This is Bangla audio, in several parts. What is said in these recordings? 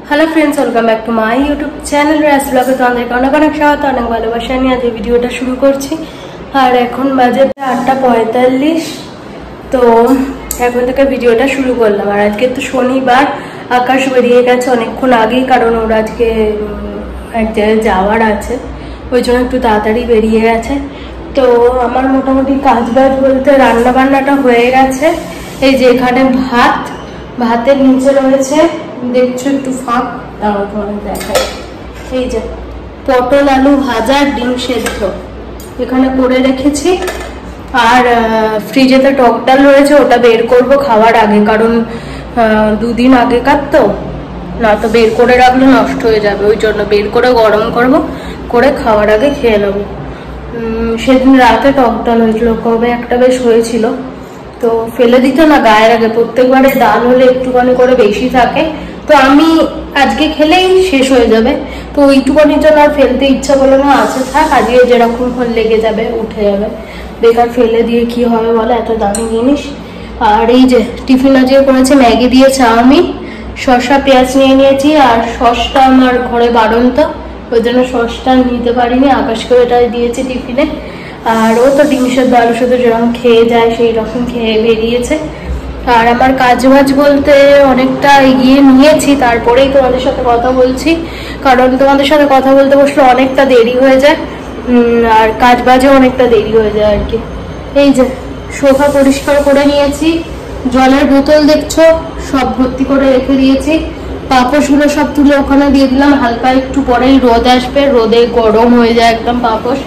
Hello friends, welcome back to my YouTube channel Raj ब्लगे। तो अनेक अनेक स्वागत, अनेक ভালোবাসা নিয়ে আজ ভিডিওটা শুরু করছি। আর এখন বাজে 8:45। তো এখন থেকে ভিডিওটা শুরু করলাম। আর আজকে তো শনিবার, আকাশ বেরিয়ে গেছে অনেকক্ষণ আগেই, কারণ ওর আজকে এক জায়গায় যাওয়ার আছে, ওই জন্য একটু তাড়াতাড়ি বেরিয়ে গেছে। তো আমার মোটামুটি কাজবাজ বলতে রান্না বান্নাটা হয়ে গেছে। এই যে এখানে ভাতের নিচে রয়েছে, দেখছো একটু ফাঁক, দেখাই, এই যে পটল আলু ভাজা, ডিম সেদ্ধ এখানে করে রেখেছি। আর ফ্রিজেতে টক ডাল রয়েছে, ওটা বের করব খাওয়ার আগে, কারণ 2 দিন আগেকার তো, না তো বের করে রাখলে নষ্ট হয়ে যাবে, ওই জন্য বের করে গরম করব, করে খাওয়ার আগে খেয়ে নেবো। সেদিন রাতে টক ডাল হয়েছিল, কবে একটা বেশ হয়েছিল, তো ফেলে দিত না গায়ের আগে, প্রত্যেকবারে ডাল হলে একটুখানি করে বেশি থাকে, তো আমি আজকে খেলেই শেষ হয়ে যাবে, তো ওইটুখানির জন্য আর ফেলতে ইচ্ছা করলো না, আছে থাক, আজকে যেরকম লেগে যাবে উঠে যাবে, বেকার ফেলে দিয়ে কি হবে বলে, এত দামি জিনিস। আর এই যে টিফিন আজকে করেছে ম্যাগি দিয়ে চাউমিন, শসা পেঁয়াজ নিয়ে নিয়েছি, আর সসটা আমার ঘরে বাড়ন্ত, ওই জন্য সসটা নিতে পারিনি, আকাশকে ওটা দিয়েছি টিফিনে। আর ও তো ডিম সেদ্ধ আলু সেদ্ধ যেরকম খেয়ে যায় সেই রকম খেয়ে বেরিয়েছে। আর আমার কাজ বাজ বলতে অনেকটা এগিয়ে নিয়েছি, তারপরেই তোমাদের সাথে কথা বলছি, কারণ তোমাদের সাথে কথা বলতে বসলে অনেকটা দেরি হয়ে যায়, আর কাজ বাজেও অনেকটা দেরি হয়ে যায় আর কি। এই যে সোফা পরিষ্কার করে নিয়েছি, জলের বোতল দেখছো সব ভর্তি করে রেখে দিয়েছি, পাপোশগুলো সব তুলে ওখানে দিয়ে দিলাম, হালকা একটু পরেই রোদ আসবে, রোদে গরম হয়ে যায় একদম পাপোশ।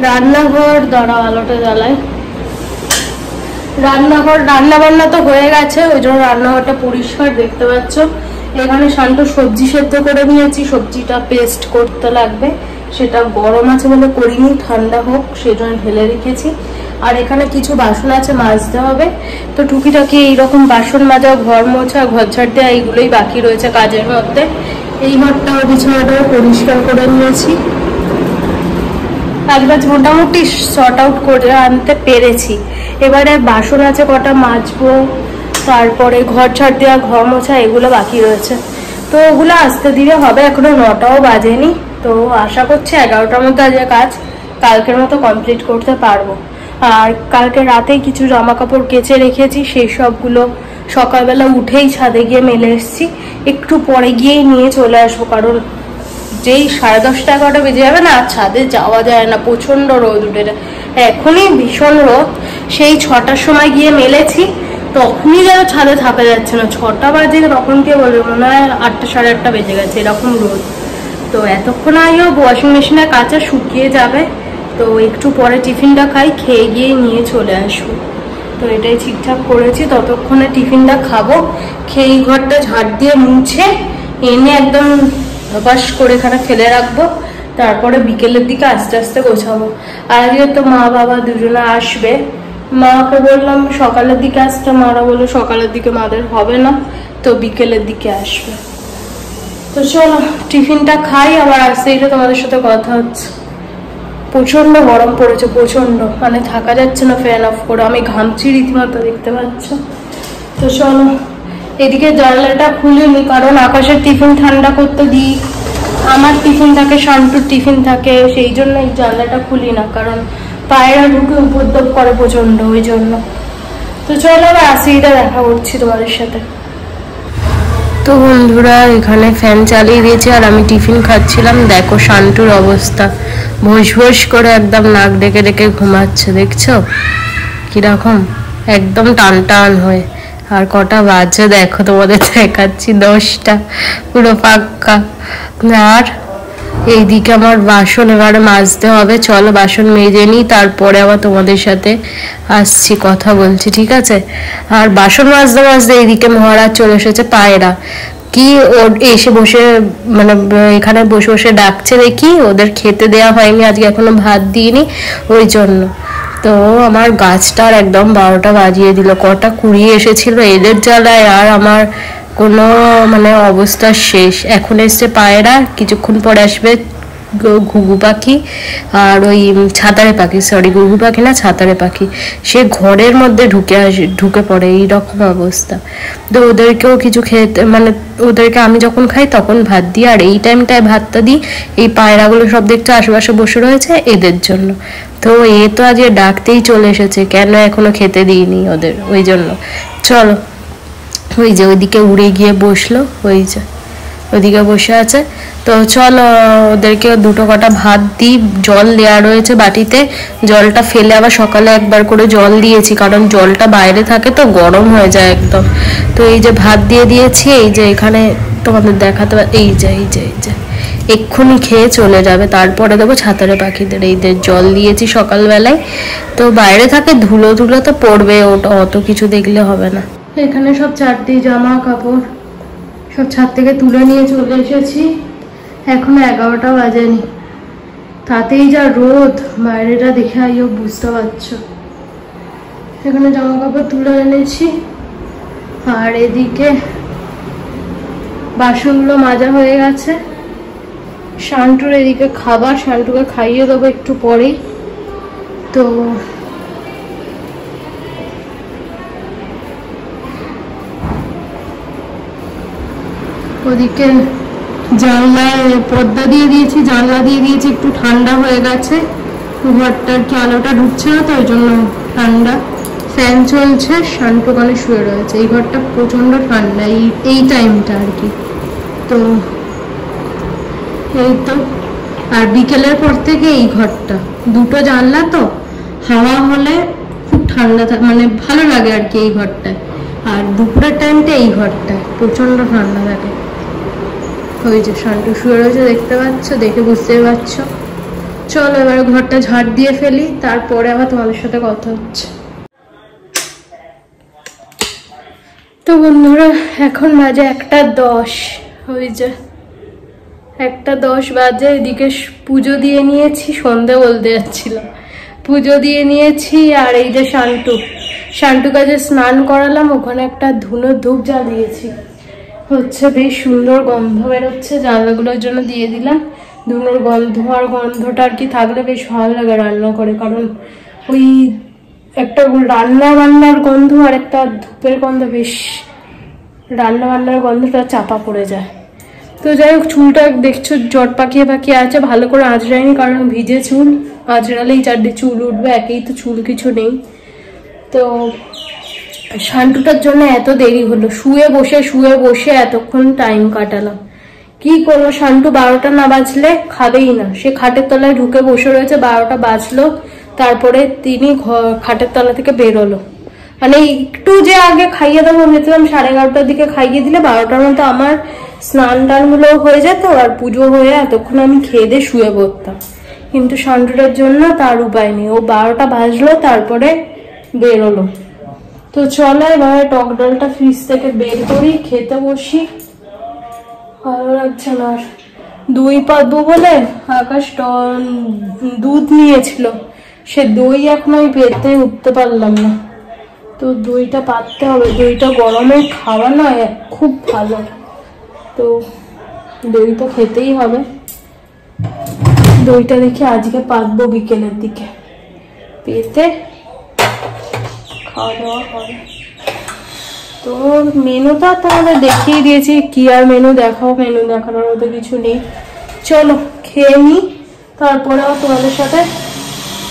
রান্নাঘর দাঁড়া আলোটা জ্বালায়, রান্নাঘর রান্না বান্না তো হয়ে গেছে, ওই জন্য রান্নাঘরটা পরিষ্কার দেখতে পাচ্ছ। এখানে শান্ত সবজি সেদ্ধ করে নিয়েছি, সবজিটা পেস্ট করতে লাগবে, সেটা গরম আছে বলে করিনি, ঠান্ডা হোক সেই জন্য ঢেলে রেখেছি। আর এখানে কিছু বাসন আছে মাজতে হবে, তো টুকিটাকি এইরকম বাসন মাজা, ঘর মোছা, ঘর ঝাড় দেওয়া, এইগুলোই বাকি রয়েছে কাজের মধ্যে। এই ঘরটাও বিছানাটাও পরিষ্কার করে নিয়েছি, কাজবাজ মোটামুটি শর্ট আউট করে আনতে পেরেছি। এবারে বাসন আছে কটা মাজবো, তারপরে ঘর ছাড় দেওয়া, ঘর মোছা, এগুলো বাকি রয়েছে, তো ওগুলো আস্তে ধীরে হবে, এখনো 9টাও বাজেনি, তো আশা করছি 11টার মধ্যে আজ কাজ কালকের মতো কমপ্লিট করতে পারবো। আর কালকে রাতেই কিছু জামা কাপড় কেচে রেখেছি, সেই সবগুলো সকালবেলা উঠেই ছাদে গিয়ে মেলে এসেছি, একটু পরে গিয়েই নিয়ে চলে আসবো, কারণ যেই 10:30 11টা বেজে যাবে না, আর ছাদে যাওয়া যায় না, প্রচন্ড রোদ উঠে যায়, এখনই ভীষণ রোদ। সেই 6টার সময় গিয়ে মেলেছি, তখনই যেন ছাদে থাকা যাচ্ছে না, 6টা বাজে তখন কে বলবে, মনে হয় 8টা 8:30 বেজে গেছে, এরকম রোদ। তো এতক্ষণ আগেও ওয়াশিং মেশিনে কাচা শুকিয়ে যাবে, তো একটু পরে টিফিনটা খাই, খেয়ে গিয়ে নিয়ে চলে আসবো। তো এটাই ঠিকঠাক করেছি, ততক্ষণে টিফিনটা খাবো, খেয়ে ঘরটা ঝাড় দিয়ে মুছে এনে একদম বাস করে এখানে ফেলে রাখবো, তারপরে বিকেলের দিকে আস্তে আস্তে গোছাবো। আর আজকে তো মা বাবা দুজনে আসবে, মাকে বললাম সকালের দিকে আসতে, মারা বললো সকালের দিকে মাদের হবে না, তো বিকেলের দিকে আসবে। তো চলো টিফিনটা খাই, আবার আসতে এটা তোমাদের সাথে কথা হচ্ছে। প্রচন্ড গরম পড়েছে, প্রচন্ড, মানে থাকা যাচ্ছে না ফ্যান অফ করে, আমি ঘামছি রীতিমতো, দেখতে পাচ্ছ। তো চলো এদিকে জানলাটা খুলিনি, কারণ আকাশের টিফিন ঠান্ডা করতে দিই, আমার টিফিন থাকে, শান্তুর টিফিন থাকে, সেই জন্য এই জানলাটা খুলি না, কারণ পায়রা ঢুকে উপদ্রব করে প্রচন্ড, ওই জন্য। তো চলো আবার আসি, এটা দেখা করছি তোমাদের সাথে। তো বন্ধুরা এখানে ফ্যান চালিয়ে দিয়েছি, আর আমি টিফিন খাচ্ছিলাম, দেখো শান্তুর অবস্থা, ভোস ভোস করে একদম নাক ডেকে ডেকে ঘুমাচ্ছে, দেখছো কিরকম একদম টান টান হয়ে। আর কটা বাজে দেখো, তোমাদের দেখাচ্ছি, 10টা পুরো ফাঁকা। আর এইদিকে আমার বাসন এবারে মাজতে হবে, চলো বাসন মেজে নিই, তারপরে আবার তোমাদের সাথে আসছি, কথা বলছি, ঠিক আছে। আর বাসন মাজতে মাজতে এইদিকে মহারাজ চলে এসেছে, পায়রা কি ওর এসে বসে, মানে এখানে বসে বসে ডাকছে, দেখি ওদের খেতে দেওয়া হয়নি আজকে, এখনো ভাত দিইনি, ওই জন্য। তো আমার গাছটার একদম 12টা বাজিয়ে দিল, কটা কুড়িয়ে এসেছিল এদের জ্বালায়, আর আমার কোনো মানে অবস্থা শেষ। এখন এসছে পায়রা, কিছুক্ষণ পরে আসবে ঘুঘু পাখি আর ওই ছাতারে পাখি, সরি ঘুঘু পাখি না ছাতারে পাখি, সে ঘরের মধ্যে ঢুকে পড়ে, এইরকম অবস্থা। তো ওদেরকেও কিছু খেতে, মানে ওদেরকে আমি যখন খাই তখন ভাত দিই, আর এই টাইমটায় ভাতটা দিই এই পায়রাগুলো সব দেখতে আশেপাশে বসে রয়েছে এদের জন্য। তো এ তো আজকে ডাকতেই চলে এসেছে, কেন এখনো খেতে দিইনি ওদের, ওই জন্য। চলো, ওই যে ওইদিকে উড়ে গিয়ে বসলো, ওই যে ওইদিকে বসে আছে। তো চলো ওদেরকে দুটো কটা ভাত দিই, জল দেওয়া রয়েছে বাটিতে, জলটা ফেলে আবার সকালে একবার করে জল দিয়েছি, কারণ জলটা বাইরে থাকে তো গরম হয়ে যায় একদম। তো এই যে ভাত দিয়ে দিয়েছি, এই যে এখানে তোমাদের দেখাতে, এই যে এই যে এই যে এক্ষুনি খেয়ে চলে যাবে, তারপরে দেবো ছাতারে পাখিদের। এইদের জল দিয়েছি সকালবেলায়, তো বাইরে থাকে ধুলো ধুলো তো পড়বে, ওটা অত কিছু দেখলে হবে না। এখানে সব চারটি জামা কাপড় সব ছাদ থেকে তুলে নিয়ে চলে এসেছি, এখনো 11টা বাজেনি, তাতেই যা রোদ বাইরেটা দেখে আইও বুঝতে পারছো। এখানে জামা কাপড় তুলে এনেছি, আর এদিকে বাসনগুলো মাজা হয়ে গেছে। শান্টুর এদিকে খাবার, শান্টুকে খাইয়ে দেবো একটু পরেই। তো ওদিকে জানলায় পর্দা দিয়ে দিয়েছি, জানলা দিয়ে দিয়েছি, একটু ঠান্ডা হয়ে গেছে ঘরটার, কি আলোটা ঢুকছে না তো ওই জন্য ঠান্ডা। ফ্যান চলছে, শান্টু ওখানে শুয়ে রয়েছে। এই ঘরটা প্রচন্ড ঠান্ডা এই টাইমটা আর কি। তো এই তো, আর বিকেলের পর থেকে এই ঘরটা দুটো জানলা তো, হাওয়া হলে খুব ঠান্ডা থাকে, মানে ভালো লাগে আর কি এই ঘরটায়। আর দুপুরের টাইমটা এই ঘরটায় প্রচন্ড ঠান্ডা থাকে। ওই যে শান্টু শুয়ে রয়েছে, দেখতে পাচ্ছ, দেখে বুঝতে পারছো। চলো এবারে ঘরটা ঝাড় দিয়ে ফেলি, তারপরে আবার তোমাদের সাথে কথা হচ্ছে। তো বন্ধুরা এখন বাজে 1:10, ওই যে 1:10 বাজে। এদিকে পুজো দিয়ে নিয়েছি, সন্ধে বলতে যাচ্ছিলাম, পুজো দিয়ে নিয়েছি। আর এই যে শান্টু কাজে স্নান করালাম, ওখানে একটা ধূপ জ্বালিয়েছি, হচ্ছে বেশ সুন্দর গন্ধ বেরোচ্ছে, জানলাগুলোর জন্য দিয়ে দিলাম। ধুনোর গন্ধ, আর গন্ধটা আর কি থাকলে বেশ ভালো লাগে রান্না করে, কারণ ওই একটা রান্নার গন্ধ আর একটা ধূপের গন্ধ, বেশ রান্নার গন্ধটা চাপা পড়ে যায়। তো যাই হোক, চুলটা দেখছো জট পাকিয়ে আছে, ভালো করে আঁচড়াইনি, কারণ ভিজে চুল, আঁচড়ালেই চারটে চুল উঠবে, একেই তো চুল কিছু নেই। তো শান্টুটার জন্য এত দেরি হলো, শুয়ে বসে এতক্ষণ টাইম কাটালাম। কি করবো, শান্টু 12টা না বাজলে খাবেই না, সে খাটের তলায় ঢুকে বসে রয়েছে। 12টা বাজলো, তারপরে তিনি খাটের তলা থেকে বেরোলো। মানে একটু যে আগে খাইয়ে দেবো ভেবেছিলাম, 11:30টার দিকে খাইয়ে দিলে 12টার মধ্যে আমার স্নান টান গুলো হয়ে যেত, আর পুজো হয়ে এতক্ষণ আমি খেয়ে দিয়ে শুয়ে পড়তাম। কিন্তু শান্টুটার জন্য তার উপায় নেই, ও 12টা বাজলো তারপরে বেরোলো। তো চলো এবার টক ডালটা ফ্রিজ থেকে বের করি, খেতে বসি। ভালো লাগছে না, দই পাতবো বলে আকাশ দুধ নিয়েছিল, সে দই এখন আমি পেতে উঠতে পারলাম না। তো দইটা পাততে হবে, দইটা গরমে খাওয়া নয় খুব ভালো, তো দইটা খেতেই হবে। দইটা দেখি আজকে পাতবো বিকেলের দিকে, পেতে খাওয়া দাওয়া হবে। তো মেনুটা তোমাদের দেখিয়ে দিয়েছি, কি আর মেনু দেখাও, মেনু দেখানোর মতো কিছু নেই। চলো খেয়ে নি, তারপরে তোমাদের সাথে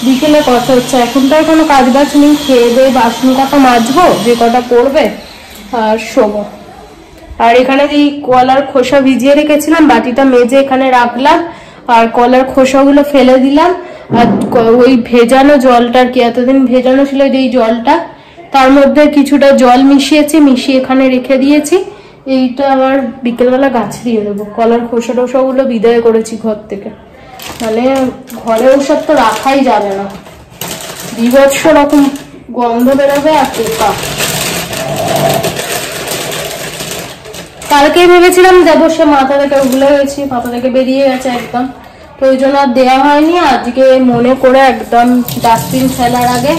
বিকেলে কথা হচ্ছে। এখন তো আর কোনো কাজ বাজ নেই, খেয়ে দিয়ে বাসন কটা মাজবো যে কটা পড়বে, আর শোবো। আর এখানে এই কলার খোসা ভিজিয়ে রেখেছিলাম, বাটিটা মেজে এখানে রাখলাম, আর কলার খোসাগুলো ফেলে দিলাম। আর ওই ভেজানো জলটা আর কি, এতদিন ভেজানো ছিল এই জলটা, তার মধ্যে কিছুটা জল মিশিয়ে এখানে রেখে দিয়েছি। এইটা আবার বিকেলবেলা গাছে দিয়ে দেবো। কলার খোসা টোসাগুলো বিদায় করেছি ঘর থেকে, মানে ঘরে ওসব তো রাখাই যাবে না, বিভৎস রকম গন্ধ বেরোবে আর পোকা। কালকে ভেবেছিলাম দেবো, সে মাথা থেকে ভুলে গেছি, মাথা থেকে বেরিয়ে গেছে একদম, তো ওই জন্য আর দেওয়া হয়নি। আজকে মনে করে একদম ডাস্টবিন ফেলার আগে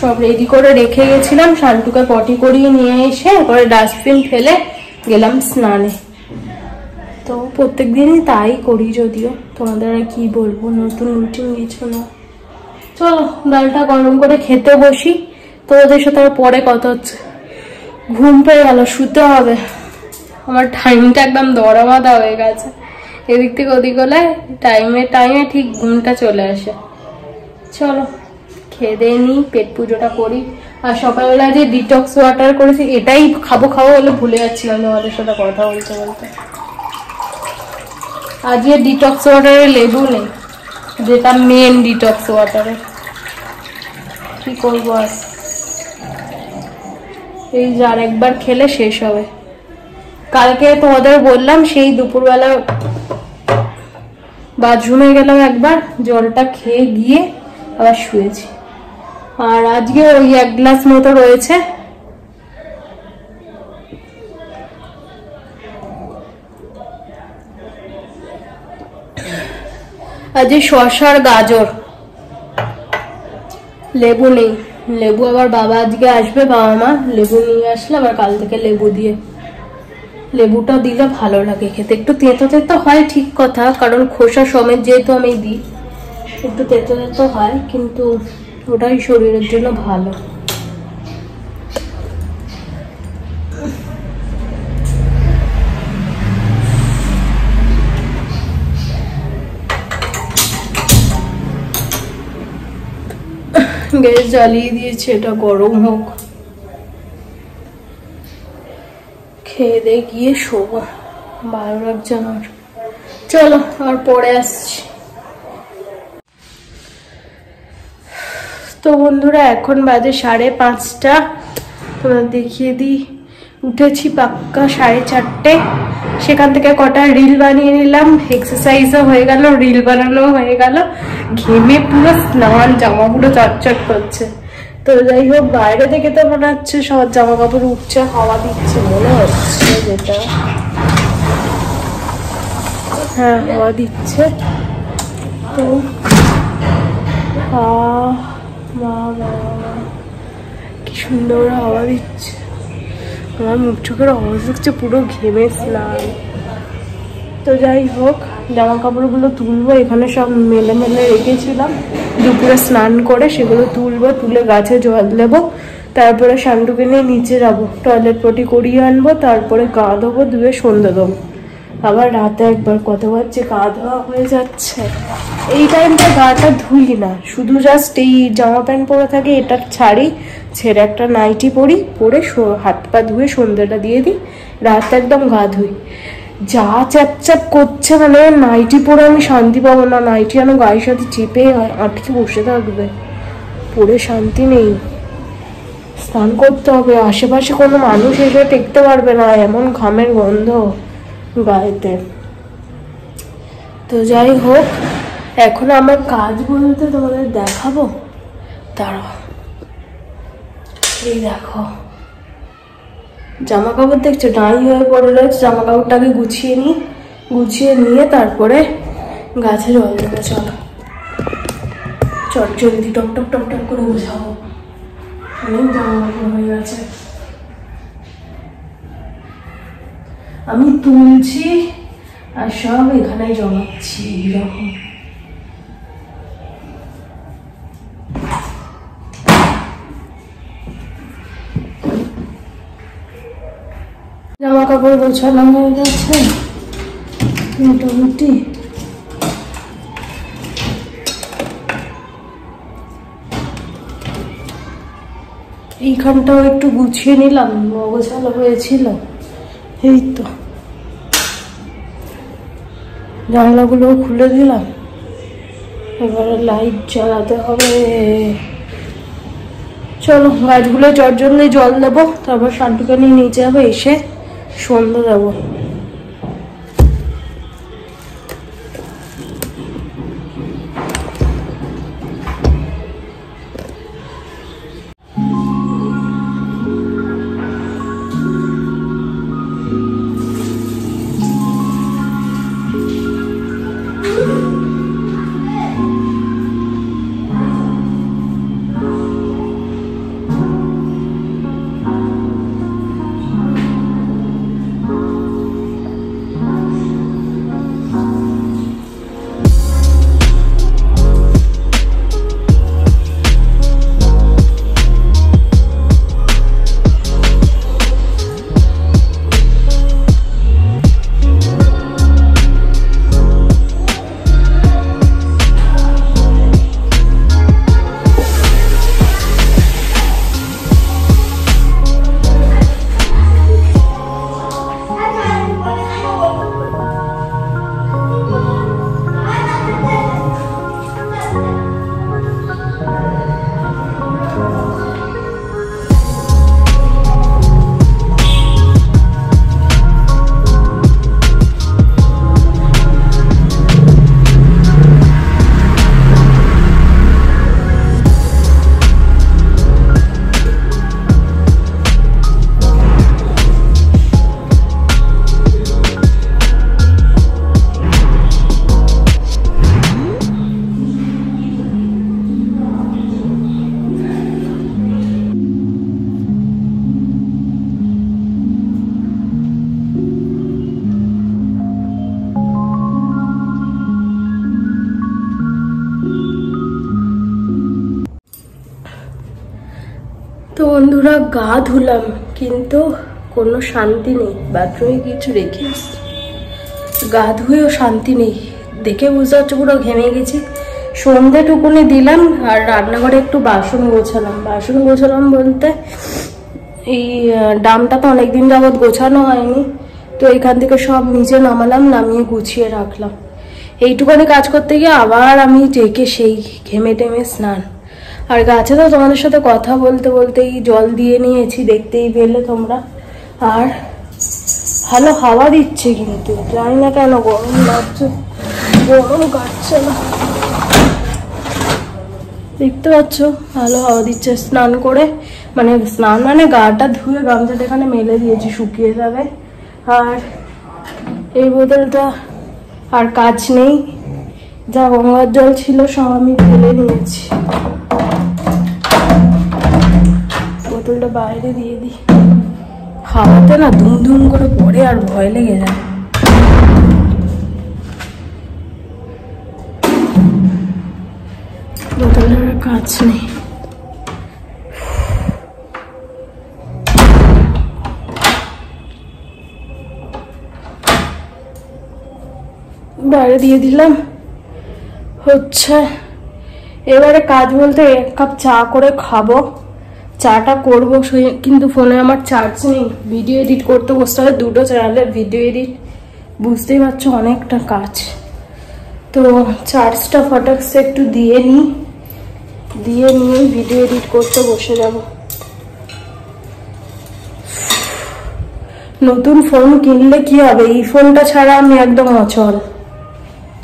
সব রেডি করে রেখে গেছিলাম। শান্টুকে পটি করিয়ে নিয়ে এসে পরে ডাস্টবিন ফেলে গেলাম স্নানে। তো তো প্রত্যেক দিনই তাই করি, যদিও তোমাদের আর কি বলবো, নতুন রুটিন কিছু না। চলো ডালটা গরম করে খেতে বসি, তোমাদের সাথে আর পরে কথা হচ্ছে। ঘুম পেয়ে গেল, শুতে হবে। আমার টাইমটা একদম দরমাদা হয়ে গেছে, এদিক থেকে ওদিক হলে টাইমে ঠিক ঘুমটা চলে আসে। চলো খেয়ে দিয়ে নিই, পেট পুজোটা করি। আর সকালবেলা যে ডিটক্স ওয়াটার করেছি, এটাই খাবো বলে ভুলে যাচ্ছিলাম তোমাদের সাথে কথা বলতে বলতে। আজকে ডিটক্স ওয়াটারে লেবু নেই, যেটা মেন ডিটক্স ওয়াটারে। কি করবো আর, এই যে আরেকবার খেলে শেষ হবে। কালকে তোমাদের বললাম সেই দুপুরবেলা বাথরুমে গেলাম একবার, জলটা খেয়ে গিয়ে আবার শুয়েছি। আর আজকে ওই 1 গ্লাস মতো রয়েছে। আজকে শসা আর গাজর, লেবু নেই। লেবু আবার বাবা আজকে আসবে, বাবা মা লেবু নিয়ে আসলে আবার কাল থেকে লেবু দিয়ে, লেবুটা দিলে ভালো লাগে খেতে। একটু তেতো তেতো হয় ঠিক কথা, কারণ খোসা সমেত যেহেতু আমি দিই, একটু তেতো তেতো হয়, কিন্তু ওটাই শরীরের জন্য ভালো। গ্যাস জ্বালিয়ে দিয়েছে, এটা গরম হোক, খেয়ে দিয়ে গিয়ে শোবো, ভালো লাগছে আমার। চলো আর পরে আসছি। তো বন্ধুরা এখন বাজে 5:30, তোমরা দেখিয়ে দিই। উঠেছি পাক্কা 4:30, সেখান থেকে কটা রিল বানিয়ে নিলাম, এক্সারসাইজও হয়ে গেল, রিল বানানো হয়ে গেল, ঘেমে পুরো স্নান, জামা পুরো চটচট করছে। তো যাই হোক, বাইরে থেকে তো মনে হচ্ছে সব জামা কাপড় উঠছে, হাওয়া দিচ্ছে মনে হচ্ছে, যেটা হ্যাঁ হাওয়া দিচ্ছে। তো কি সুন্দর হাওয়া দিচ্ছে, আমার মুখ চোখের অবস্থা হচ্ছে পুরো ঘেমে স্নান। তো যাই হোক, জামা কাপড়গুলো তুলবো, এখানে সব মেলে মেলে রেখেছিলাম দুপুরে স্নান করে, সেগুলো তুলবো, তুলে গাছে জল দেবো, তারপরে শান্টুকে নিয়ে নিচে যাবো, টয়লেট পটি করিয়ে আনবো, তারপরে গা ধোবো, ধুয়ে সন্ধ্যে দেবো। আবার রাতে একবার কত বাজছে, গা ধোয়া হয়ে যাচ্ছে। এই টাইমটা গাটা ধুই না, শুধু জাস্ট এই জামা প্যান্ট পরে থাকে, এটা ছাড়ি, ছেড়ে একটা নাইটি পরি, পরে হাত পা ধুয়ে সন্ধ্যাটা দিয়ে দিই, রাতে একদম গা ধুই। যা চ্যাপ করছে, মানে নাইটি পরে আমি শান্তি পাবো না, নাইটি যেন গায়ের সাথে চেপে আটকে বসে থাকবে, পরে শান্তি নেই। স্নান করতে হবে, আশেপাশে কোনো মানুষ এসে টেকতে পারবে না, এমন ঘামের গন্ধ গায়েতে। তো যাই হোক, এখন আমার কাজ বলতে তোমাদের দেখাবো, দাঁড়াও, এই দেখো জামা কাপড় দেখছো ডাই হয়ে পড়ে রয়েছে, জামা কাপড়টাকে গুছিয়ে নিয়ে তারপরে গাছে জল দেবো। চলো চট জলদি টক করে বোঝাবো, অনেক জামা কাপড় হয়ে গেছে। আমি তুলছি আর সব এখানে জমাচ্ছি, এরকম জামা কাপড় গোছানো হয়ে গেছে মোটামুটি। এইখানটাও একটু গুছিয়ে নিলাম, অগোছালো হয়েছিল। এই তো জানলাগুলো খুলে দিলাম, এবারে লাইট জ্বালাতে হবে। চলো গাছগুলো জলদি জল দেবো, তারপর শান্টুকে নিয়ে নিচে যাবো, এসে সন্ধ্যা দেবো। তো বন্ধুরা গা ধুলাম কিন্তু কোনো শান্তি নেই, বাথরুমে কিছু রেখে আসছি, গা ধুয়েও শান্তি নেই। দেখে বুঝতে পারছো পুরো ঘেমে গেছি। সন্ধ্যেটুকুনি দিলাম আর রান্নাঘরে একটু বাসন গোছালাম বলতে এই ডামটা তো অনেকদিন যাবৎ গোছানো হয়নি, তো এখান থেকে সব নিচে নামালাম, নামিয়ে গুছিয়ে রাখলাম। এইটুখানি কাজ করতে গিয়ে আবার আমি ডেকে সেই ঘেমে টেমে স্নান। আর গাছে তো তোমাদের সাথে কথা বলতে বলতেই জল দিয়ে নিয়েছি, দেখতেই পেলে তোমরা। আর ভালো হাওয়া দিচ্ছে, কিন্তু জানি না কেন গরম লাগছে, গরম কাটছে না। দেখতে পাচ্ছ ভালো হাওয়া দিচ্ছে। স্নান করে মানে গাটা ধুয়ে গামছাটা এখানে মেলে দিয়েছি, শুকিয়ে যাবে। আর এই বোতলটা আর কাজ নেই, যা গঙ্গার জল ছিল সব আমি ফেলে নিয়েছি। বোতলটা বাইরে দিয়ে দিই, হাওয়াতে না ধুম ধুম করে পড়ে আর ভয় লেগে যায়। বোতলের কাজ নেই। বাইরে দিয়ে দিলাম। হচ্ছে এবারে কাজ বলতে 1 কাপ চা করে খাবো, চাটা করবো, কিন্তু ফোনে আমার চার্জ নেই। ভিডিও এডিট করতে বসতে হবে, 2টো চ্যানেলের ভিডিও এডিট, বুঝতেই পারছো অনেকটা কাজ। তো চার্জটা ফটাকসে একটু দিয়ে নিয়ে ভিডিও এডিট করতে বসে যাব। নতুন ফোন কিনলে কি হবে, এই ফোনটা ছাড়া আমি একদম অচল,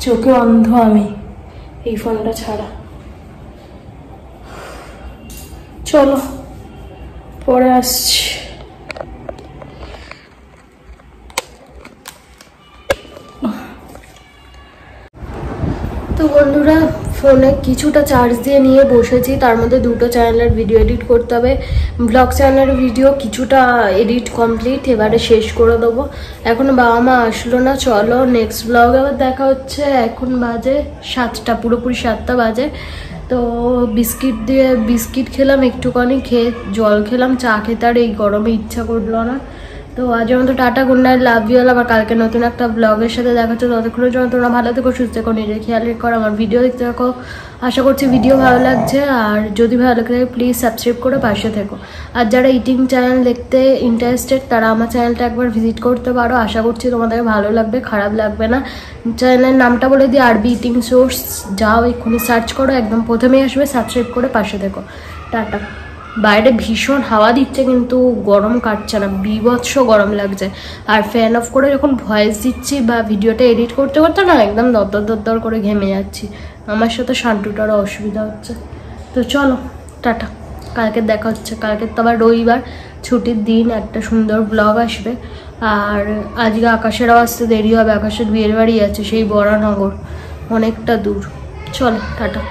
চোখে অন্ধ আমি এই ফোনটা ছাড়া। চলো পরে আসছি। তো বন্ধুরা ফোনে কিছুটা চার্জ দিয়ে নিয়ে বসেছি, তার মধ্যে 2টো চ্যানেলের ভিডিও এডিট করতে হবে। ব্লগ চ্যানেলের ভিডিও কিছুটা এডিট কমপ্লিট, এবারে শেষ করে দেবো। এখন বাবা মা আসলো না, চলো নেক্সট ব্লগে আবার দেখা হচ্ছে। এখন বাজে 7টা, পুরোপুরি 7টা বাজে। তো বিস্কিট খেলাম একটুখানি, খেয়ে জল খেলাম, চা খেতে আর এই গরমে ইচ্ছা করলো না। তো আজের মতো টাটা, good night, love you all. আবার কালকে নতুন একটা ব্লগের সাথে দেখা হচ্ছে। ততক্ষণের জন্য তোমরা ভালো থেকো, সুস্থ থেকো, নিজের খেয়াল রেখো, আমার ভিডিও দেখতে থাকো। আশা করছি ভিডিও ভালো লাগছে, আর যদি ভালো লাগে প্লিজ সাবস্ক্রাইব করে পাশে থেকো। আর যারা ইটিং চ্যানেল দেখতে ইন্টারেস্টেড তারা আমার চ্যানেলটা একবার ভিজিট করতে পারো। আশা করছি তোমাদের ভালো লাগবে, খারাপ লাগবে না। চ্যানেলের নামটা বলে দিই, আরবি ইটিং সোর্স। যাও এক্ষুনি সার্চ করো, একদম প্রথমেই আসবে। সাবস্ক্রাইব করে পাশে থেকো, টাটা। বাইরে ভীষণ হাওয়া দিচ্ছে কিন্তু গরম কাটছে না, বীভৎস গরম লাগছে। আর ফ্যান অফ করে যখন ভয়েস দিচ্ছি বা ভিডিওটা এডিট করতে করতে না একদম দরদর করে ঘেমে যাচ্ছি। আমার সাথে শান্তুটারও অসুবিধা হচ্ছে। তো চলো টাটা, কালকে দেখা হচ্ছে। কালকে তো আবার রবিবার, ছুটির দিন, একটা সুন্দর ব্লগ আসবে। আর আজকে আকাশেরও আসতে দেরি হবে, আকাশের বিয়ের বাড়ি আছে সেই বরানগর, অনেকটা দূর। চলো টাটা।